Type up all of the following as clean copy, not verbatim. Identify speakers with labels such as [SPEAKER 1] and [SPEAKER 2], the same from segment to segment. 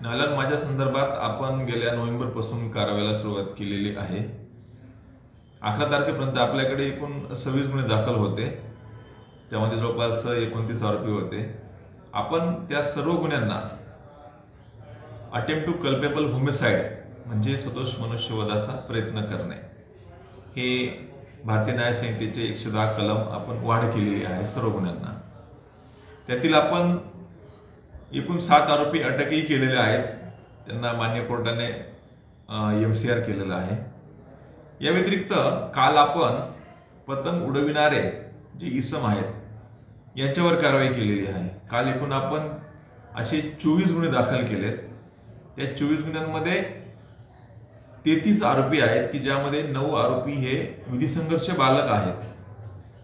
[SPEAKER 1] नालन माझ्या संदर्भात आपण गेल्या नोव्हेंबरपासून कारवाईला सुरुवात केलेली आहे। 11 तारखेपर्यंत आपल्याकडे एकूण 26 गुन्हे दाखल होते, त्यामध्ये जवळपास 29 आरोपी होते। आपण त्या सर्व गुन्ह्यांना अटेम्प्ट टू कल्पेबल होमिसाइड म्हणजे सदोष मनुष्यवधाचा प्रयत्न करणे हे भारतीय न्याय संहितेचे 110 कलम आपण वाढ केलेली आहे सर्व गुन्ह्यांना। त्यातील आपण एकूण 7 आरोपी अटकही केलेले आहेत, त्यांना मान्य कोर्टाने MCR केलेला आहे। या व्यतिरिक्त काल आपण पतंग उडविणारे जे इसम आहेत यांच्यावर कारवाई केलेली आहे। काल एकूण आपण असे 24 गुन्हे दाखल केलेत। त्या 24 गुन्ह्यांमध्ये 33 आरोपी आहेत की ज्यामध्ये 9 आरोपी हे विधिसंघर्ष बालक आहेत,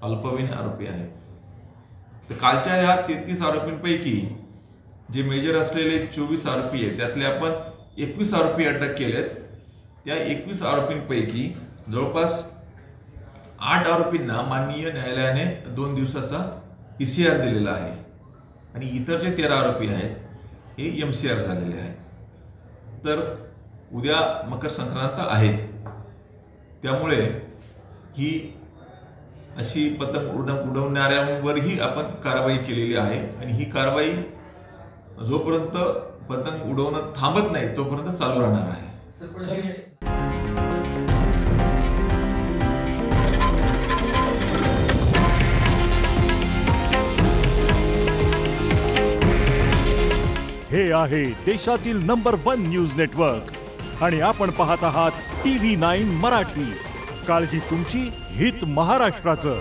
[SPEAKER 1] अल्पवयीन आरोपी आहेत। तर कालच्या या 33 आरोपींपैकी जे मेजर असलेले 24 आरोपी आहेत त्यातले आपण 21 आरोपी अटक केलेत। त्या 21 आरोपींपैकी जवळपास 8 आरोपींना माननीय न्यायालयाने 2 दिवसाचा PCR दिलेला आहे आणि इतर जे 13 आरोपी आहेत हे MCR झालेले आहेत। तर उद्या मकर संक्रांत आहे, त्यामुळे ही अशी पतंग उडवणाऱ्यांवरही आपण कारवाई केलेली आहे आणि ही कारवाई जोपर्यंत पतंग उडवणं थांबत नाही तोपर्यंत चालू राहणार आहे।
[SPEAKER 2] हे आहे देशातील नंबर 1 न्यूज नेटवर्क आणि आपण पाहत आहात TV9 मराठी। काळजी तुमची, हित महाराष्ट्राचं।